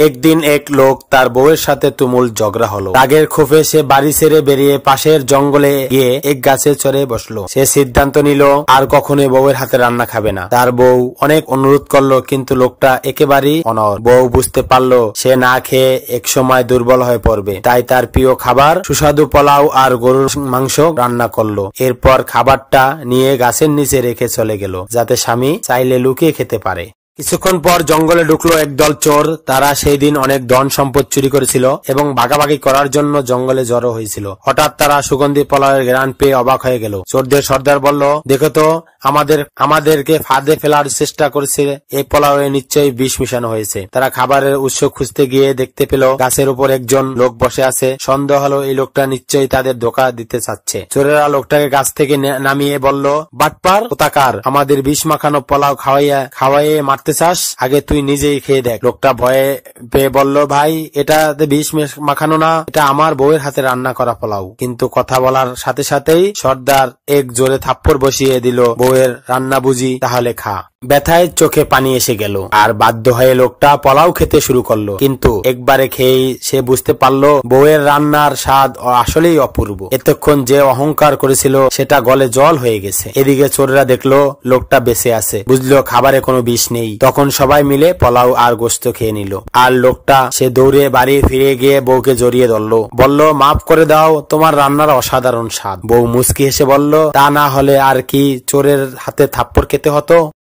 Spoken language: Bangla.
একদিন এক লোক তার বউয়ের সাথে তুমুল ঝগড়া হলো। রাগের ক্ষোভে সে বাড়ি ছেড়ে বেরিয়ে পাশের জঙ্গলে গিয়ে এক গাছে চড়ে বসলো। সে সিদ্ধান্ত নিল আর কখনোই বউয়ের হাতে রান্না খাবে না। তার বউ অনেক অনুরোধ করলো, কিন্তু লোকটা একেবারেই অনড়। বউ বুঝতে পারলো সে না খেয়ে এক সময় দুর্বল হয়ে পড়বে, তাই তার প্রিয় খাবার সুস্বাদু পোলাও আর গরুর মাংস রান্না করলো। এরপর খাবারটা নিয়ে গাছের নিচে রেখে চলে গেল, যাতে স্বামী চাইলে লুকিয়ে খেতে পারে। কিছুক্ষণ পর জঙ্গলে ঢুকলো একদল চোর। তারা সেই দিন অনেক ধন সম্পদ চুরি করেছিল এবং ভাগাভাগি করার জন্য জঙ্গলে জড়ো হয়েছিল। হঠাৎ তারা সুগন্ধি পোলাওয়ের ঘ্রাণ পেয়ে অবাক হয়ে গেল। চোরদের সর্দার বলল, দেখো তো, আমাদেরকে ফাঁদে ফেলার চেষ্টা করেছে। এই পোলাওয়ে নিশ্চয়ই বিষ মিশানো হয়েছে। তারা খাবারের উৎস খুঁজতে গিয়ে দেখতে পেল গাছের উপর একজন লোক বসে আছে। সন্দেহ হলো এই লোকটা নিশ্চয়ই তাদের ধোঁকা দিতে চাচ্ছে। চোরেরা লোকটাকে গাছ থেকে নামিয়ে বলল, বাটপার কোথাকার, আমাদের বিষ মাখানো পোলাও খাওয়াইয়ে মারতে চাস? আগে তুই নিজেই খেয়ে দেখ। লোকটা ভয়ে পেয়ে বলল, ভাই, এটা বিষ মাখানো না, এটা আমার বউয়ের হাতে রান্না করা পোলাও। কিন্তু কথা বলার সাথে সাথেই সর্দার এক জোরে থাপ্পড় বসিয়ে দিল, বউয়ের রান্না বুঝি, তাহলে খা। ব্যথায় চোখে পানি এসে গেল আর বাধ্য হয়ে লোকটা পোলাও খেতে শুরু করলো। কিন্তু একবারে খেয়েই সে বুঝতে পারলো বউয়ের রান্নার স্বাদ আসলেই অপূর্ব। এতক্ষণ যে অহংকার করেছিল সেটা গলে জল হয়ে গেছে। এদিকে চোরেরা দেখলো লোকটা বেঁচে আছে, বুঝলো খাবারে কোনো বিষ নেই। তখন সবাই মিলে পোলাও আর গোস্ত খেয়ে নিল। আর লোকটা সে দৌড়ে বাড়ি ফিরে গিয়ে বউকে জড়িয়ে ধরলো, বলল, মাফ করে দাও, তোমার রান্নার অসাধারণ স্বাদ। বউ মুচকি হেসে বলল, তা না হলে আর কি চোরের হাতে থাপ্পড় খেতে হতো?